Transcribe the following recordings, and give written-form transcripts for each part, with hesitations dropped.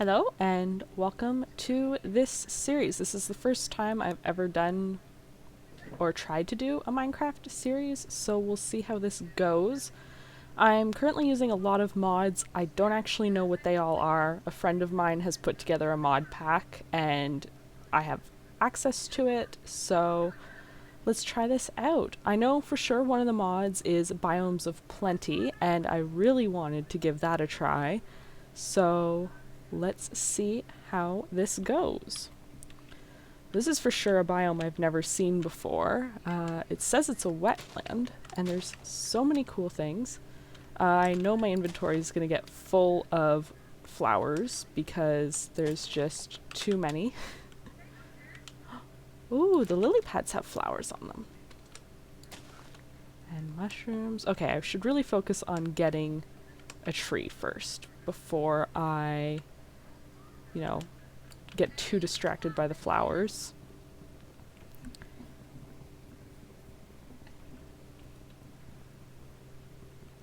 Hello and welcome to this series. This is the first time I've ever done or tried to do a Minecraft series, so we'll see how this goes. I'm currently using a lot of mods. I don't actually know what they all are. A friend of mine has put together a mod pack and I have access to it, so let's try this out. I know for sure one of the mods is Biomes of Plenty, and I really wanted to give that a try, so let's see how this goes. This is for sure a biome I've never seen before. It says it's a wetland, and there's so many cool things. I know my inventory is going to get full of flowers because there's just too many. Ooh, the lily pads have flowers on them. And mushrooms. Okay, I should really focus on getting a tree first before I, get too distracted by the flowers.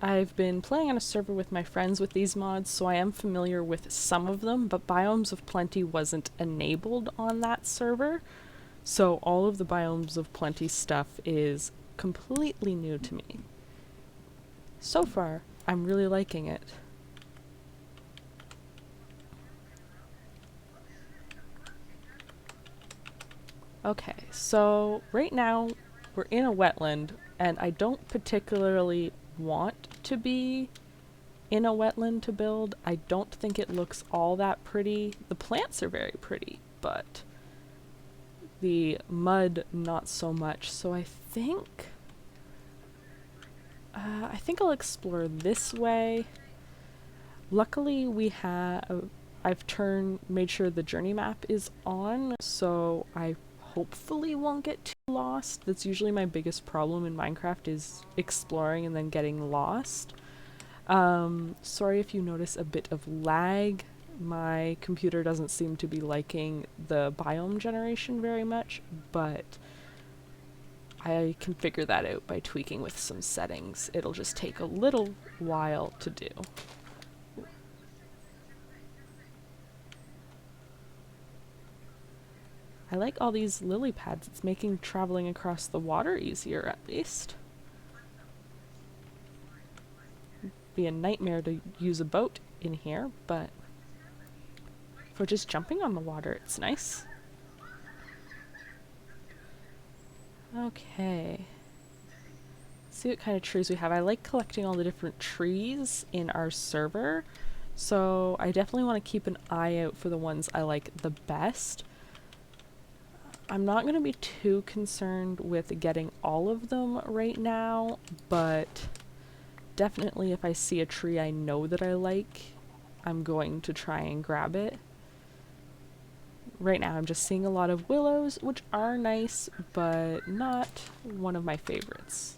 I've been playing on a server with my friends with these mods, so I am familiar with some of them, but Biomes of Plenty wasn't enabled on that server, so all of the Biomes of Plenty stuff is completely new to me. So far, I'm really liking it. Okay, so right now we're in a wetland, and I don't particularly want to be in a wetland to build. I don't think it looks all that pretty. The plants are very pretty, but the mud not so much. So I think I'll explore this way. Luckily I've made sure the journey map is on, so I hopefully won't get too lost. That's usually my biggest problem in Minecraft, is exploring and then getting lost. Sorry if you notice a bit of lag. My computer doesn't seem to be liking the biome generation very much, but I can figure that out by tweaking with some settings. It'll just take a little while to do. I like all these lily pads. It's making traveling across the water easier, at least. It'd be a nightmare to use a boat in here, but for just jumping on the water, it's nice. Okay. Let's see what kind of trees we have. I like collecting all the different trees in our server, so I definitely want to keep an eye out for the ones I like the best. I'm not going to be too concerned with getting all of them right now, but definitely if I see a tree I know that I like, I'm going to try and grab it. Right now I'm just seeing a lot of willows, which are nice, but not one of my favorites.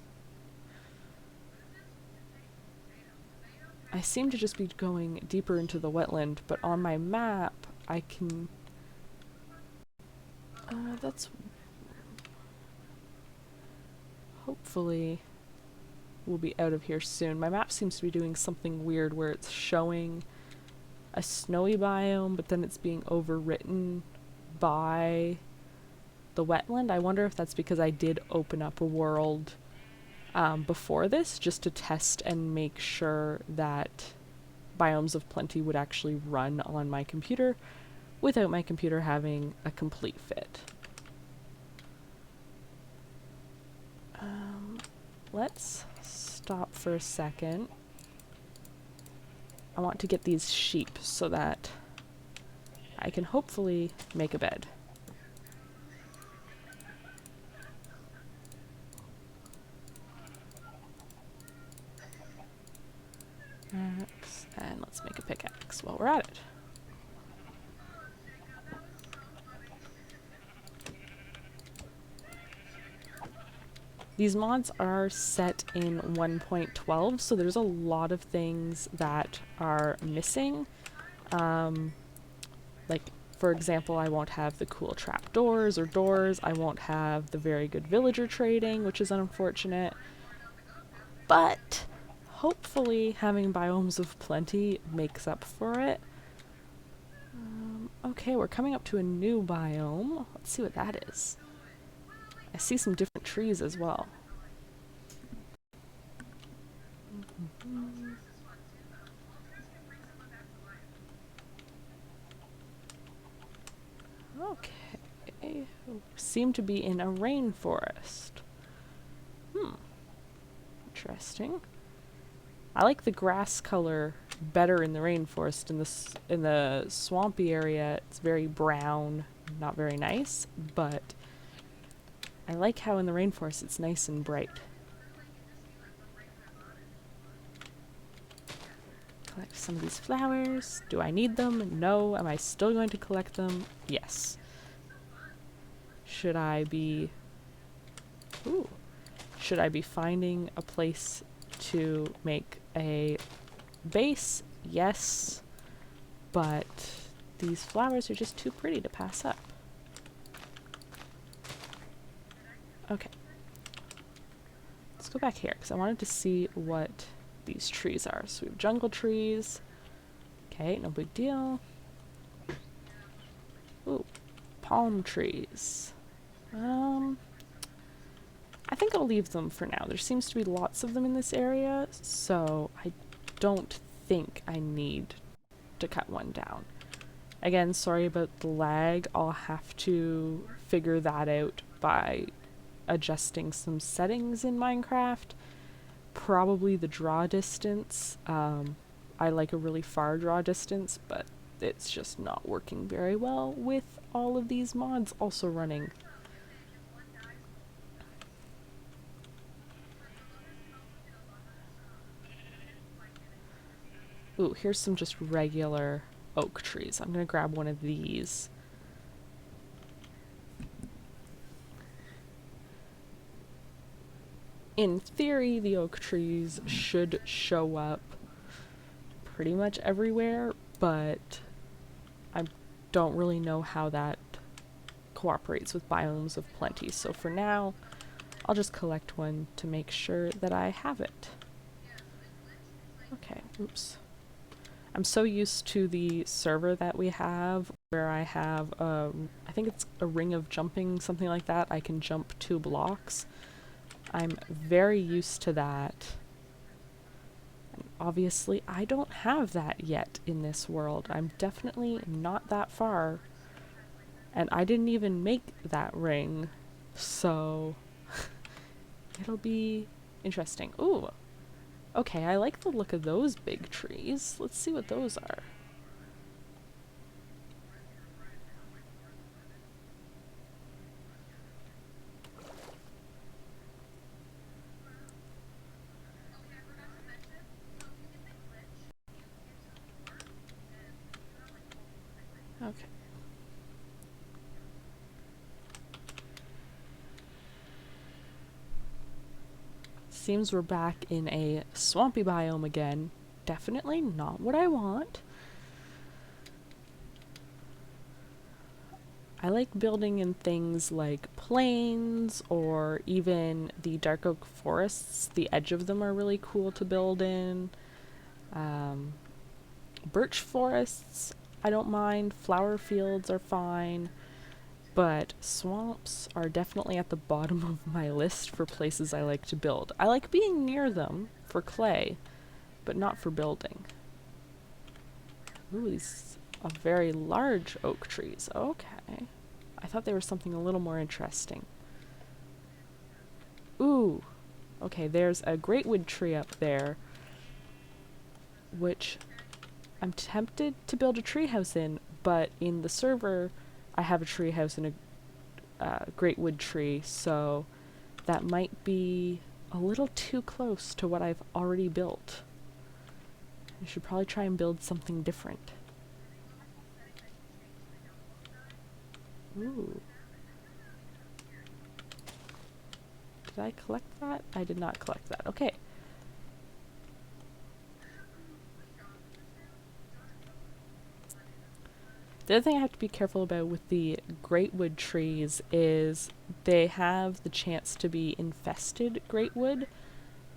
I seem to just be going deeper into the wetland, but on my map I can... Hopefully we'll be out of here soon. My map seems to be doing something weird where it's showing a snowy biome, but then it's being overwritten by the wetland. I wonder if that's because I did open up a world before this, just to test and make sure that Biomes of Plenty would actually run on my computer without my computer having a complete fit. Let's stop for a second. I want to get these sheep so that I can hopefully make a bed. And let's make a pickaxe while we're at it. These mods are set in 1.12, so there's a lot of things that are missing. Like, for example, I won't have the cool trapdoors or doors. I won't have the very good villager trading, which is unfortunate. But hopefully having Biomes of Plenty makes up for it. Okay, we're coming up to a new biome. Let's see what that is. I see some different trees as well. Okay. Seem to be in a rainforest. Interesting. I like the grass color better in the rainforest. In the swampy area, it's very brown, not very nice, but I like how in the rainforest it's nice and bright. Collect some of these flowers. Do I need them? No. Am I still going to collect them? Yes. Should I be... Ooh. Should I be finding a place to make a base? Yes. But these flowers are just too pretty to pass up. Okay. Let's go back here, because I wanted to see what these trees are. So we have jungle trees. Okay, no big deal. Ooh, palm trees. I think I'll leave them for now. There seems to be lots of them in this area, so I don't think I need to cut one down. Again, sorry about the lag. I'll have to figure that out by adjusting some settings in Minecraft. Probably the draw distance. I like a really far draw distance, but it's just not working very well with all of these mods also running. Ooh, here's some just regular oak trees. I'm gonna grab one of these. In theory, the oak trees should show up pretty much everywhere, but I don't really know how that cooperates with Biomes of Plenty. So for now, I'll just collect one to make sure that I have it. Okay, oops. I'm so used to the server that we have, where I have, I think it's a ring of jumping, something like that. I can jump 2 blocks. I'm very used to that. And obviously, I don't have that yet in this world. I'm definitely not that far. And I didn't even make that ring, so it'll be interesting. Ooh. Okay, I like the look of those big trees. Let's see what those are. Okay. Seems we're back in a swampy biome again. Definitely not what I want. I like building in things like plains or even the dark oak forests. The edge of them are really cool to build in. Birch forests, I don't mind. Flower fields are fine. But swamps are definitely at the bottom of my list for places I like to build. I like being near them for clay, but not for building. Ooh, these are very large oak trees. Okay. I thought they were something a little more interesting. Ooh. Okay, there's a great wood tree up there, which I'm tempted to build a treehouse in, but in the server, I have a treehouse and a great wood tree, so that might be a little too close to what I've already built. I should probably try and build something different. Ooh. Did I collect that? I did not collect that. Okay. The other thing I have to be careful about with the great wood trees is they have the chance to be infested great wood,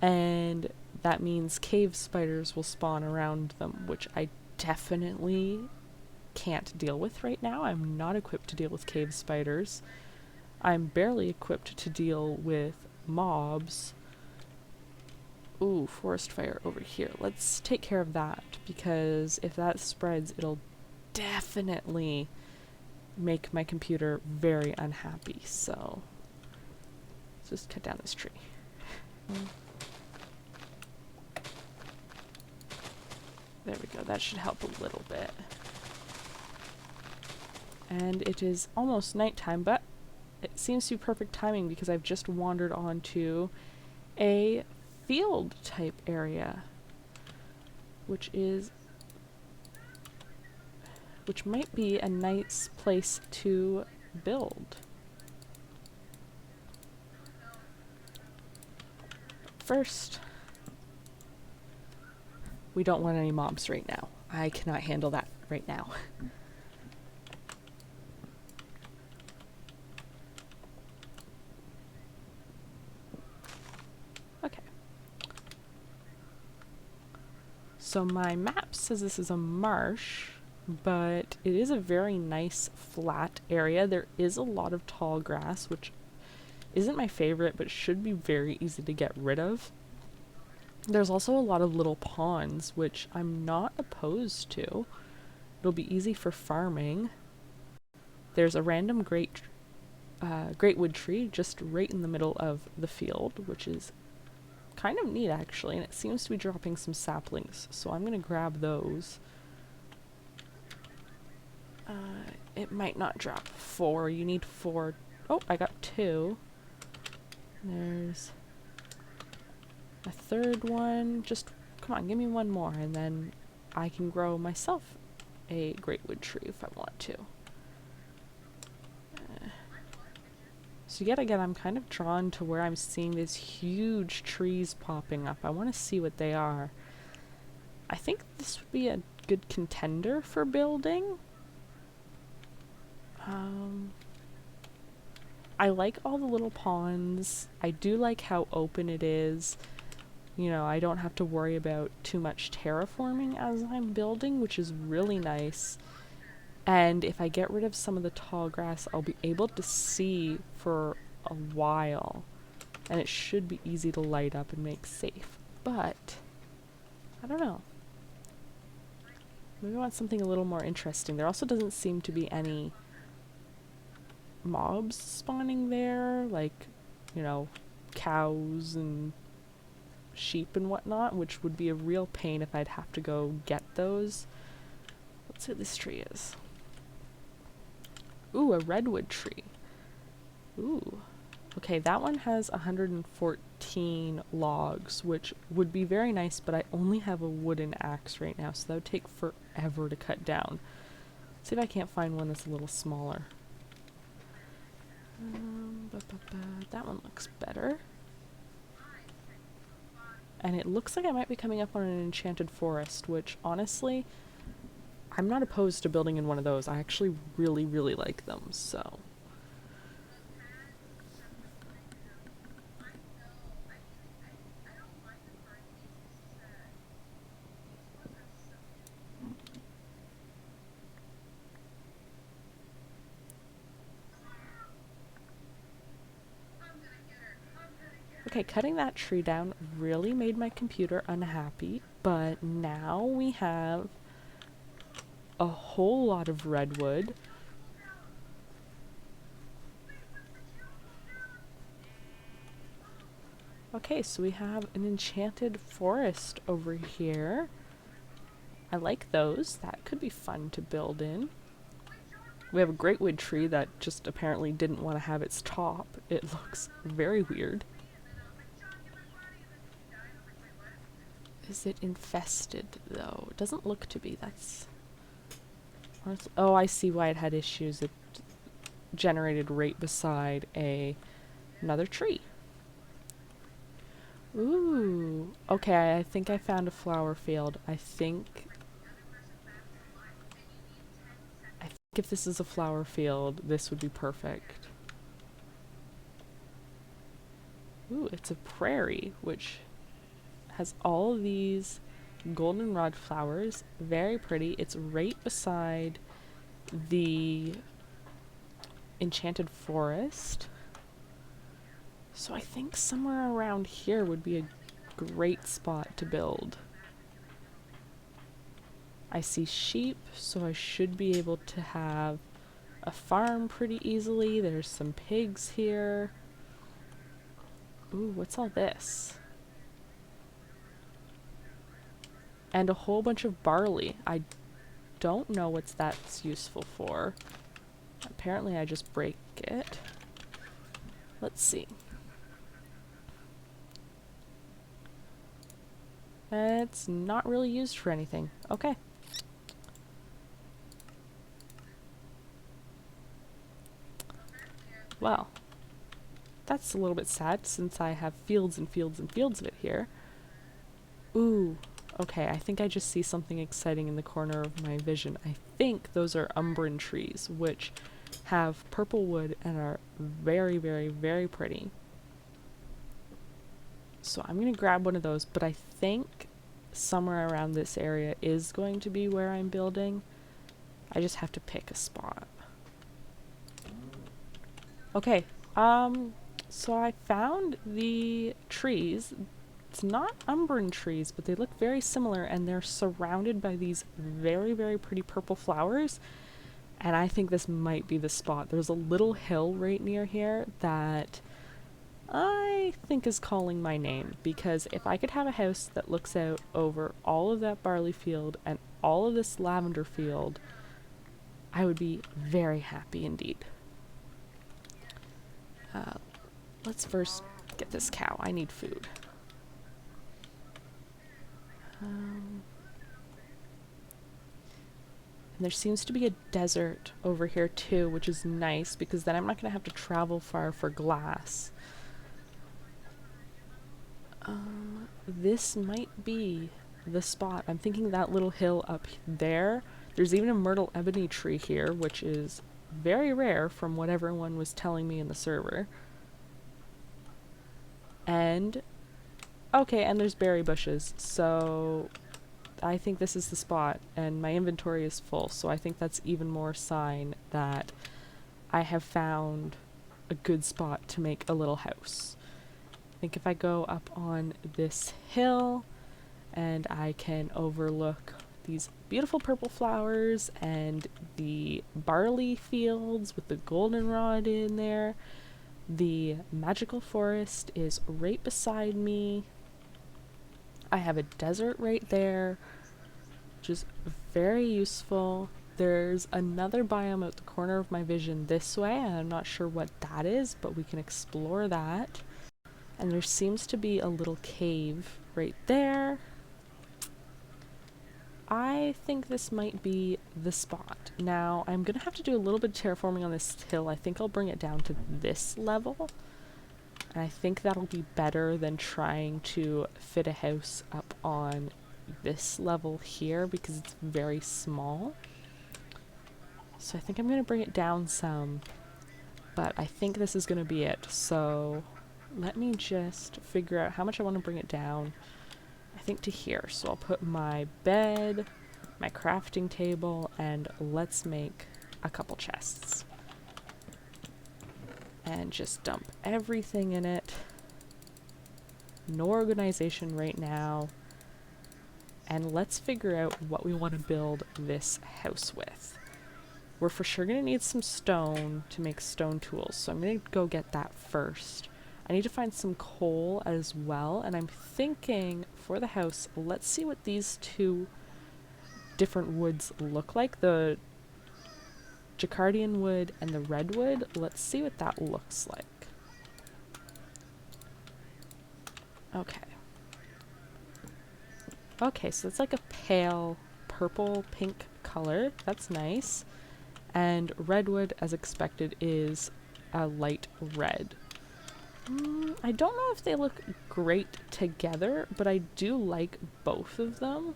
and that means cave spiders will spawn around them, which I definitely can't deal with right now. I'm not equipped to deal with cave spiders. I'm barely equipped to deal with mobs. Ooh, forest fire over here. Let's take care of that, because if that spreads, it'll definitely make my computer very unhappy. So let's just cut down this tree. There we go. That should help a little bit. And it is almost nighttime, but it seems to be perfect timing because I've just wandered onto a field type area, which might be a nice place to build. First, we don't want any mobs right now. I cannot handle that right now. Okay. So my map says this is a marsh, but it is a very nice flat area. There is a lot of tall grass, which isn't my favorite, but should be very easy to get rid of. There's also a lot of little ponds, which I'm not opposed to. It'll be easy for farming. There's a random great wood tree just right in the middle of the field, which is kind of neat actually, and it seems to be dropping some saplings, so I'm gonna grab those. It might not drop 4. You need 4. Oh, I got 2. There's a third one. Just come on, give me one more, and then I can grow myself a great wood tree if I want to. So yet again, I'm kind of drawn to where I'm seeing these huge trees popping up. I want to see what they are. I think this would be a good contender for building. I like all the little ponds. I do like how open it is. You know, I don't have to worry about too much terraforming as I'm building, which is really nice. And if I get rid of some of the tall grass, I'll be able to see for a while. And it should be easy to light up and make safe. But, I don't know. Maybe I want something a little more interesting. There also doesn't seem to be any mobs spawning there, like, you know, cows and sheep and whatnot, which would be a real pain if I'd have to go get those. Let's see what this tree is. Ooh, a redwood tree. Ooh. Okay, that one has 114 logs, which would be very nice, but I only have a wooden axe right now, so that would take forever to cut down. Let's see if I can't find one that's a little smaller. That one looks better. And it looks like I might be coming up on an enchanted forest, which honestly, I'm not opposed to building in one of those. I actually really, really like them, so. Okay, cutting that tree down really made my computer unhappy, but now we have a whole lot of redwood. Okay, so we have an enchanted forest over here. I like those. That could be fun to build in. We have a great wood tree that just apparently didn't want to have its top. It looks very weird. Is it infested, though? It doesn't look to be. That's... Oh, I see why it had issues. It generated right beside another tree. Ooh. Okay, I think I found a flower field. I think if this is a flower field, this would be perfect. Ooh, it's a prairie, which has all these goldenrod flowers. Very pretty. It's right beside the enchanted forest. So I think somewhere around here would be a great spot to build. I see sheep, so I should be able to have a farm pretty easily. There's some pigs here. Ooh, what's all this? And a whole bunch of barley. I don't know what that's useful for. Apparently I just break it. Let's see. It's not really used for anything. Okay. Well, that's a little bit sad since I have fields and fields and fields of it here. Ooh, okay, I think I just see something exciting in the corner of my vision. I think those are Ebony Trees, which have purple wood and are very, very, very pretty. So I'm going to grab one of those, but I think somewhere around this area is going to be where I'm building. I just have to pick a spot. Okay, so I found the trees. It's not Ebony trees, but they look very similar, and they're surrounded by these very, very pretty purple flowers. And I think this might be the spot. There's a little hill right near here that I think is calling my name, because if I could have a house that looks out over all of that barley field and all of this lavender field, I would be very happy indeed. Let's first get this cow. I need food. And there seems to be a desert over here too, which is nice because then I'm not going to have to travel far for glass. This might be the spot. I'm thinking that little hill up there. There's even a myrtle ebony tree here, which is very rare from what everyone was telling me in the server. And okay, and there's berry bushes, so I think this is the spot, and my inventory is full, so I think that's even more sign that I have found a good spot to make a little house. I think if I go up on this hill and I can overlook these beautiful purple flowers and the barley fields with the goldenrod in there, the magical forest is right beside me. I have a desert right there, which is very useful. There's another biome out the corner of my vision this way, and I'm not sure what that is, but we can explore that. And there seems to be a little cave right there. I think this might be the spot. Now, I'm going to have to do a little bit of terraforming on this hill. I think I'll bring it down to this level. And I think that'll be better than trying to fit a house up on this level here because it's very small. So I think I'm going to bring it down some. But I think this is going to be it. So let me just figure out how much I want to bring it down. I think to here. So I'll put my bed, my crafting table, and let's make a couple chests. And just dump everything in it. No organization right now. And let's figure out what we want to build this house with. We're for sure going to need some stone to make stone tools, so I'm going to go get that first. I need to find some coal as well, and I'm thinking for the house, let's see what these two different woods look like. The Jacardian wood and the redwood. Let's see what that looks like. Okay. Okay, so it's like a pale purple pink color. That's nice. And redwood, as expected, is a light red. I don't know if they look great together, but I do like both of them.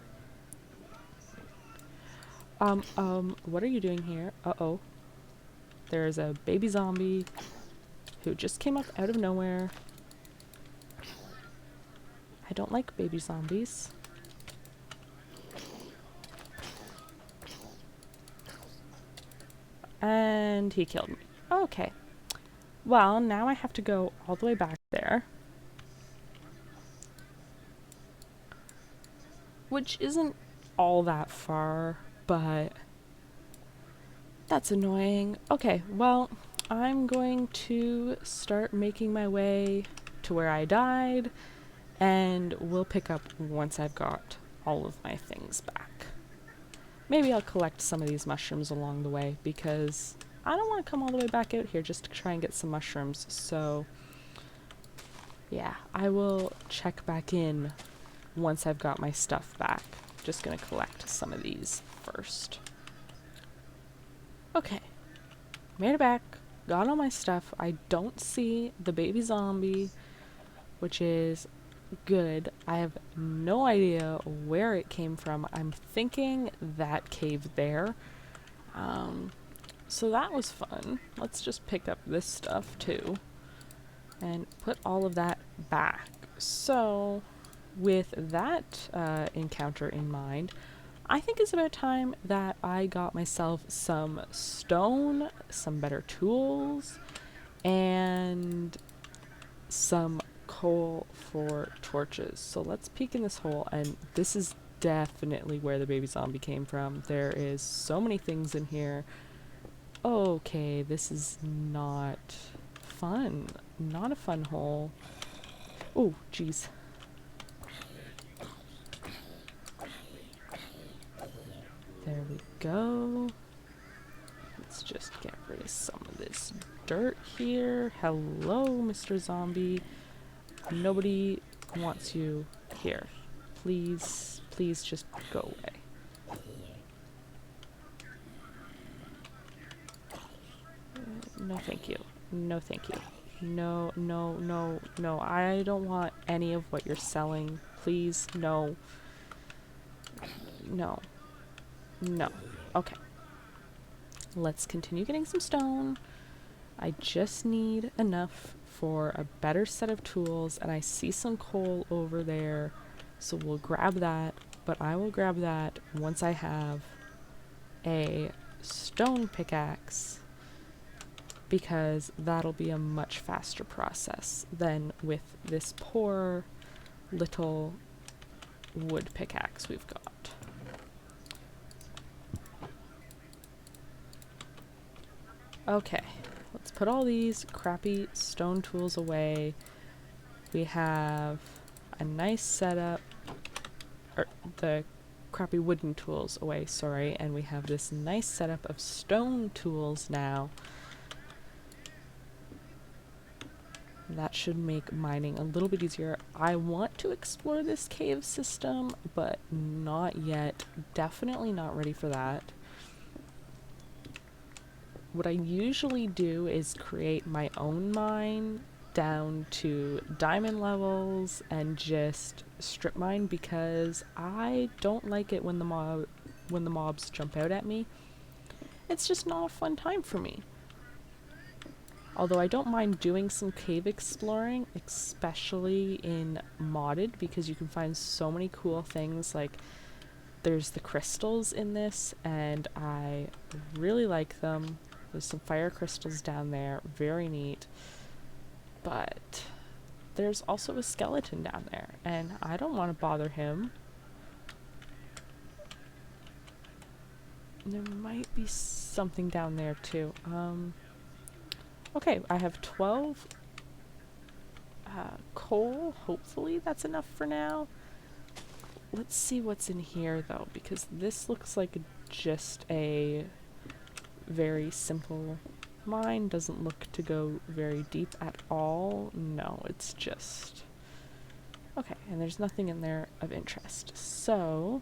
What are you doing here? Uh-oh. There's a baby zombie who just came up out of nowhere. I don't like baby zombies. And he killed me. Okay. Well, now I have to go all the way back there. Which isn't all that far, but that's annoying. Okay, well, I'm going to start making my way to where I died, and we'll pick up once I've got all of my things back. Maybe I'll collect some of these mushrooms along the way, because I don't want to come all the way back out here just to try and get some mushrooms, so yeah, I will check back in once I've got my stuff back. Just gonna collect some of these first. Okay, made it back, got all my stuff. I don't see the baby zombie, which is good. I have no idea where it came from. I'm thinking that cave there. So that was fun. Let's just pick up this stuff too and put all of that back. So with that encounter in mind, I think it's about time that I got myself some stone, some better tools, and some coal for torches. So let's peek in this hole, and this is definitely where the baby zombie came from. There is so many things in here. Okay, this is not fun. Not a fun hole. Oh, jeez. There we go. Let's just get rid of some of this dirt here. Hello, Mr. Zombie. Nobody wants you here. Please, please just go away. No, thank you. No, thank you. No, no, no, no. I don't want any of what you're selling. Please, no. No. No. Okay. Let's continue getting some stone. I just need enough for a better set of tools, and I see some coal over there, so we'll grab that, but I will grab that once I have a stone pickaxe, because that'll be a much faster process than with this poor little wood pickaxe we've got. Okay, let's put all these crappy stone tools away. We have a nice setup, or the crappy wooden tools away, sorry, and we have this nice setup of stone tools now. That should make mining a little bit easier. I want to explore this cave system, but not yet. Definitely not ready for that. What I usually do is create my own mine down to diamond levels and just strip mine, because I don't like it when the mobs jump out at me. It's just not a fun time for me. Although I don't mind doing some cave exploring, especially in modded, because you can find so many cool things. Like, there's the crystals in this, and I really like them. There's some fire crystals down there, very neat. But there's also a skeleton down there, and I don't want to bother him. There might be something down there too. Okay, I have 12 coal. Hopefully that's enough for now. Let's see what's in here though, because this looks like just a very simple mine. Doesn't look to go very deep at all. No, it's just... Okay, and there's nothing in there of interest. So,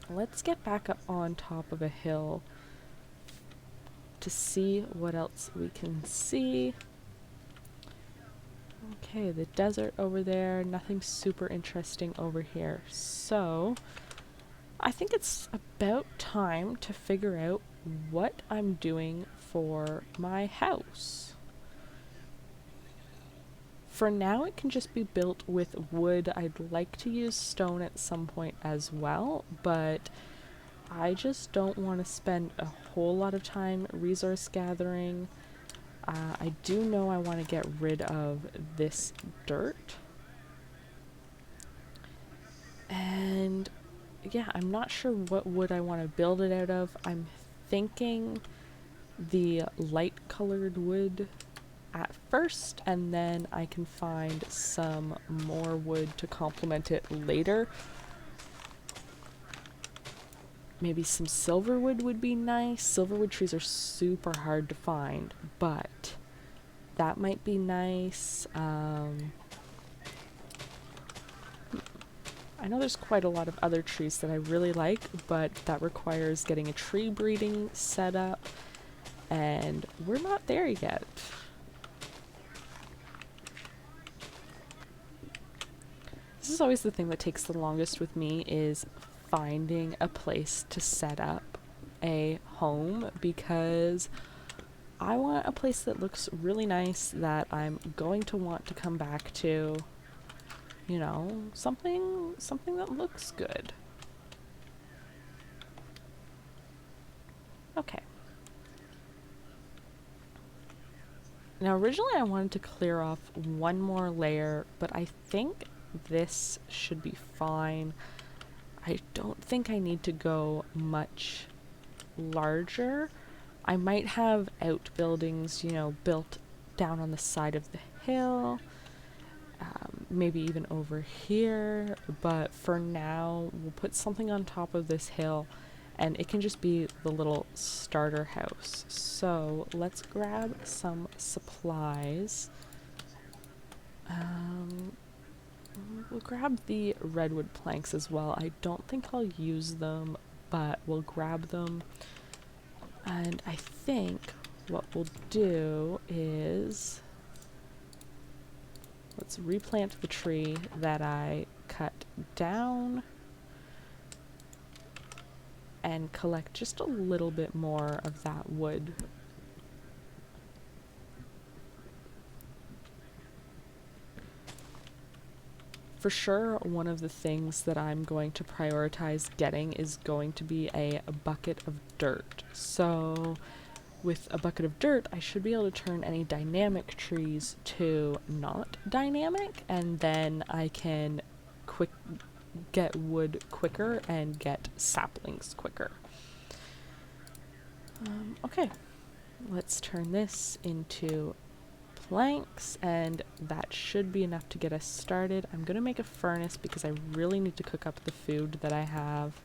let's get back up on top of a hill to see what else we can see. Okay, the desert over there, nothing super interesting over here. So, I think it's about time to figure out what I'm doing for my house. For now, it can just be built with wood. I'd like to use stone at some point as well, but I just don't want to spend a whole lot of time resource gathering. I do know I want to get rid of this dirt. And yeah, I'm not sure what wood I want to build it out of. I'm thinking the light colored wood at first, and then I can find some more wood to complement it later. Maybe some silverwood would be nice. Silverwood trees are super hard to find, but that might be nice. I know there's quite a lot of other trees that I really like, but that requires getting a tree breeding set up, and we're not there yet. This is always the thing that takes the longest with me, is finding a place to set up a home, because I want a place that looks really nice, that I'm going to want to come back to. You know, something that looks good. Okay. Now originally I wanted to clear off one more layer, but I think this should be fine. I don't think I need to go much larger. I might have outbuildings, you know, built down on the side of the hill. Maybe even over here, but for now we'll put something on top of this hill, and it can just be the little starter house. So let's grab some supplies. We'll grab the redwood planks as well. I don't think I'll use them, but we'll grab them. And I think what we'll do is, let's replant the tree that I cut down and collect just a little bit more of that wood. For sure, one of the things that I'm going to prioritize getting is going to be a bucket of dirt. So with a bucket of dirt, I should be able to turn any dynamic trees to not dynamic, and then I can get wood quicker and get saplings quicker. Okay, let's turn this into planks, and that should be enough to get us started. I'm gonna make a furnace because I really need to cook up the food that I have.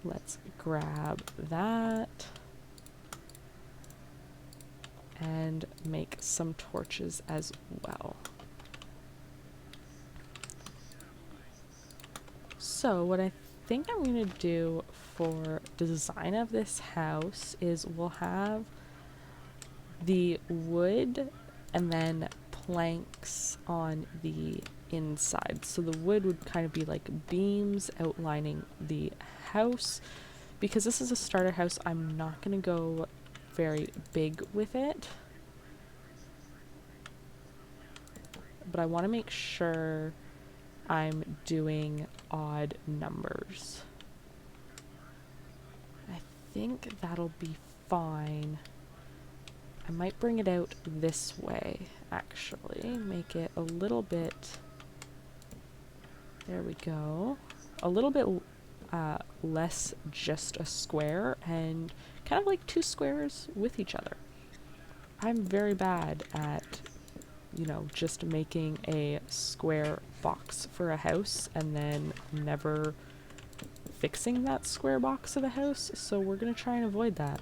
Let's grab that and make some torches as well. So what I think I'm going to do for design of this house is we'll have the wood and then planks on the inside. So the wood would kind of be like beams outlining the house. Because this is a starter house, I'm not going to go very big with it, but I want to make sure I'm doing odd numbers. I think that'll be fine. I might bring it out this way, actually. Make it a little bit, there we go, a little bit less just a square, and kind of like two squares with each other. I'm very bad at, you know, just making a square box for a house and then never fixing that square box of a house, so we're gonna try and avoid that.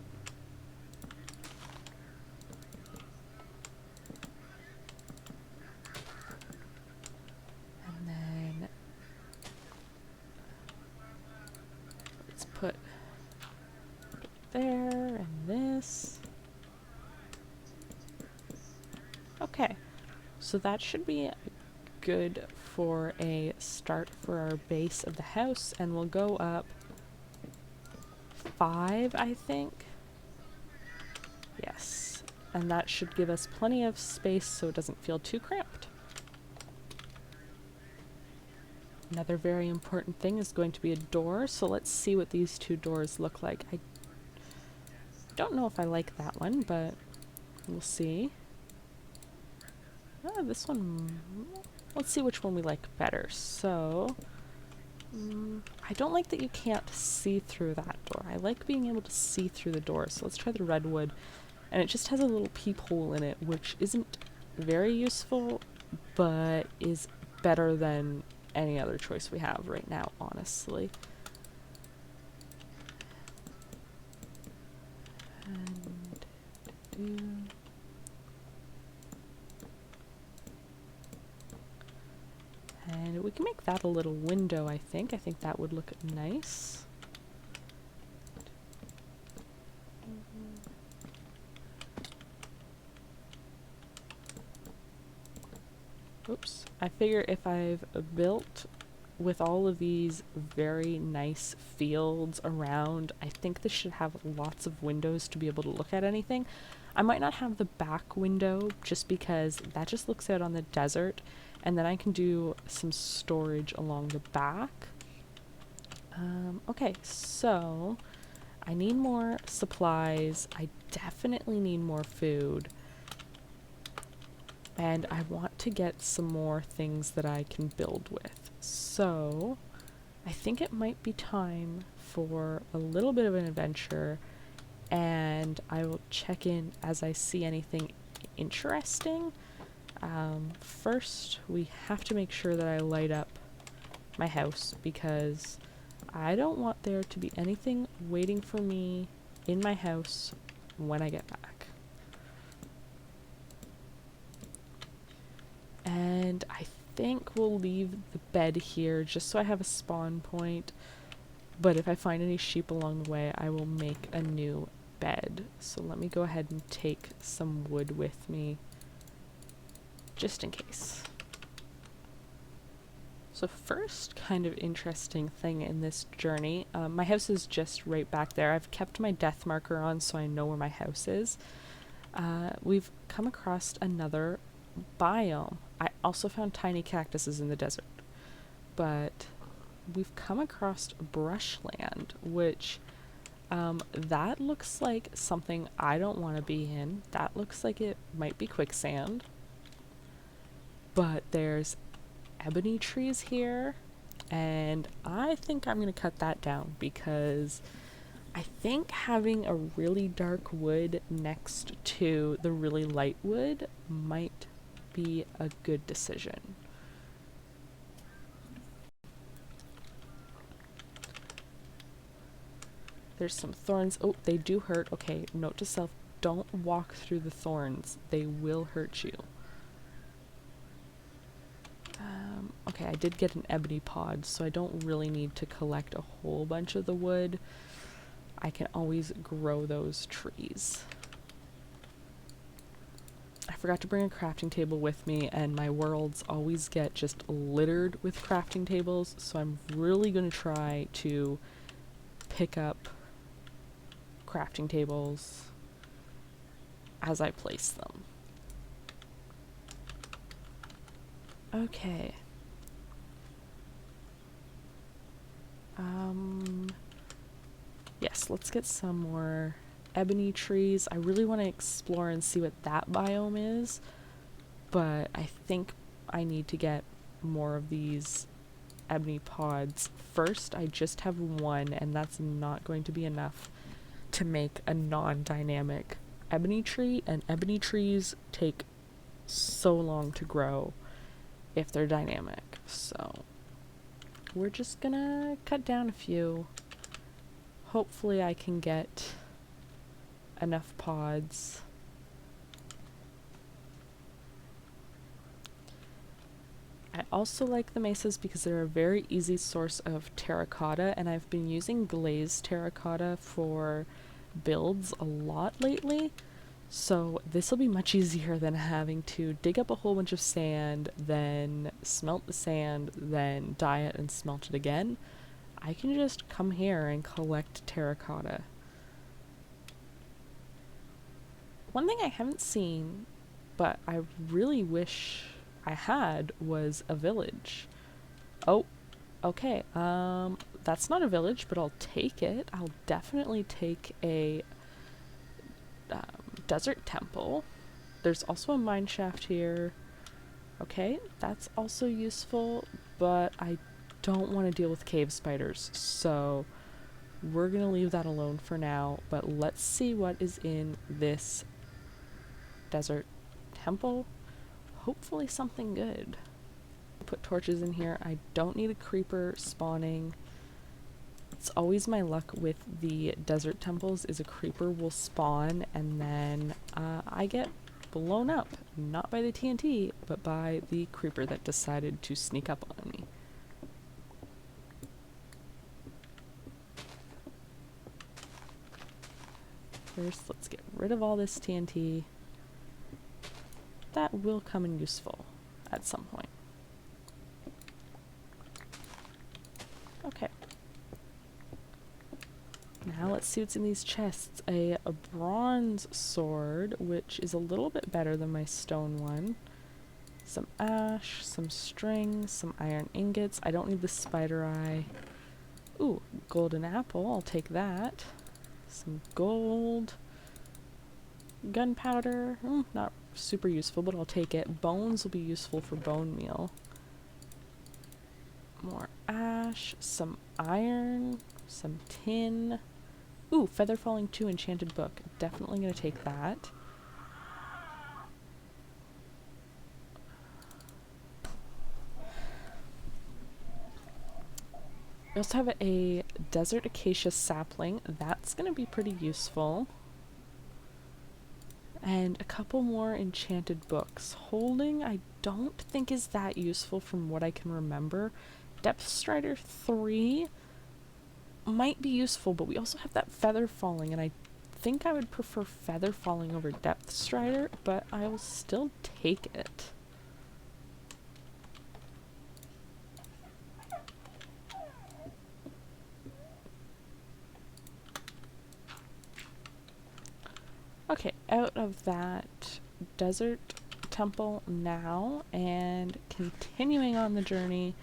And then let's put there and this. Okay, so that should be good for a start for our base of the house, and we'll go up 5, I think. Yes, and that should give us plenty of space so it doesn't feel too cramped. Another very important thing is going to be a door, so let's see what these two doors look like. I don't know if I like that one, but we'll see. Ah, this one, let's see which one we like better. So, I don't like that you can't see through that door. I like being able to see through the door, so let's try the redwood. And it just has a little peephole in it, which isn't very useful, but is better than any other choice we have right now, honestly. And we can make that a little window, I think. I think that would look nice. Oops. I figure if I've built with all of these very nice fields around, I think this should have lots of windows to be able to look at anything. I might not have the back window just because that just looks out on the desert, and then I can do some storage along the back. Okay, so I need more supplies. I definitely need more food. And I want to get some more things that I can build with. So I think it might be time for a little bit of an adventure, and I will check in as I see anything interesting. First, we have to make sure that I light up my house because I don't want there to be anything waiting for me in my house when I get back. And I think we'll leave the bed here just so I have a spawn point. But if I find any sheep along the way, I will make a new bed. So let me go ahead and take some wood with me, just in case. So first kind of interesting thing in this journey, my house is just right back there. I've kept my death marker on so I know where my house is. We've come across another biome. I also found tiny cactuses in the desert, but we've come across brushland, which that looks like something I don't want to be in. That looks like it might be quicksand, but there's ebony trees here, and I think I'm going to cut that down because I think having a really dark wood next to the really light wood might be a good decision. There's some thorns. Oh, they do hurt. Okay, note to self, don't walk through the thorns. They will hurt you. Okay, I did get an ebony pod, so I don't really need to collect a whole bunch of the wood. I can always grow those trees. I forgot to bring a crafting table with me, and my worlds always get just littered with crafting tables, so I'm really going to try to pick up crafting tables as I place them. Okay. Yes, let's get some more ebony trees. I really want to explore and see what that biome is, but I think I need to get more of these ebony pods. First, I just have one, and that's not going to be enough to make a non-dynamic ebony tree, and ebony trees take so long to grow if they're dynamic. So we're just gonna cut down a few. Hopefully I can get enough pods. I also like the mesas because they're a very easy source of terracotta, and I've been using glazed terracotta for builds a lot lately. So this will be much easier than having to dig up a whole bunch of sand, then smelt the sand, then dye it and smelt it again. I can just come here and collect terracotta. One thing I haven't seen, but I really wish I had, was a village. Oh, Okay, that's not a village, but I'll take it. I'll definitely take a desert temple. There's also a mine shaft here. Okay, that's also useful, but I don't want to deal with cave spiders, so we're gonna leave that alone for now, but let's see what is in this desert temple. Hopefully something good. Put torches in here. I don't need a creeper spawning. It's always my luck with the desert temples is a creeper will spawn and then I get blown up, not by the TNT, but by the creeper that decided to sneak up on me. First, let's get rid of all this TNT. That will come in useful at some point. Okay. Now let's see what's in these chests. A bronze sword, which is a little bit better than my stone one. Some ash, some string, some iron ingots. I don't need the spider eye. Ooh, golden apple. I'll take that. Some gold. Gunpowder. Not super useful, but I'll take it. Bones will be useful for bone meal. More ash. Some iron. Some tin. Ooh, Feather Falling 2 enchanted book. Definitely going to take that. We also have a desert acacia sapling. That's going to be pretty useful. And a couple more enchanted books. Holding, I don't think is that useful from what I can remember. Depth Strider 3 might be useful, but we also have that Feather Falling, and I think I would prefer Feather Falling over Depth Strider, but I will still take it. Okay, out of that desert temple now, and continuing on the journey,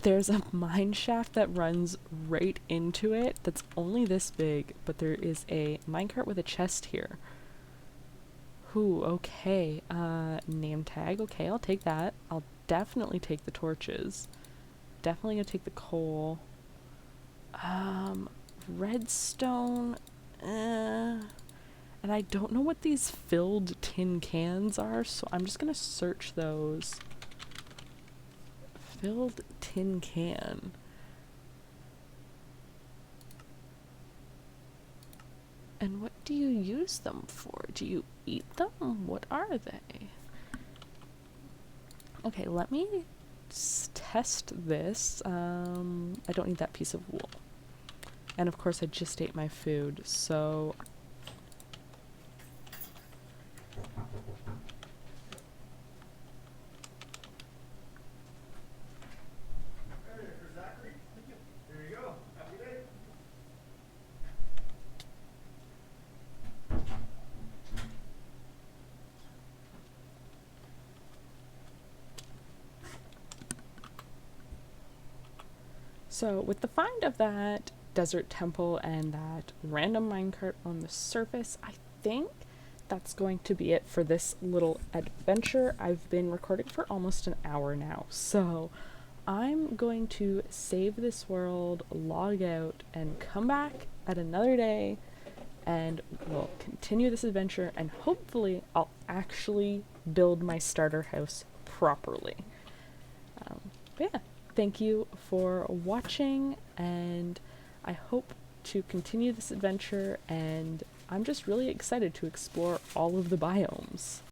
there's a mine shaft that runs right into it that's only this big, but there is a minecart with a chest here. Ooh, okay. Name tag. Okay, I'll take that. I'll definitely take the torches. Definitely gonna take the coal. Redstone. And I don't know what these filled tin cans are, so I'm just gonna search those. Filled tin can. And what do you use them for? Do you eat them? What are they? Okay, let me test this. I don't need that piece of wool. And of course I just ate my food, so... So with the find of that desert temple and that random minecart on the surface, I think that's going to be it for this little adventure. I've been recording for almost an hour now, so I'm going to save this world, log out, and come back at another day, and we'll continue this adventure, and hopefully I'll actually build my starter house properly. But yeah. Thank you for watching, and I hope to continue this adventure, and I'm just really excited to explore all of the biomes.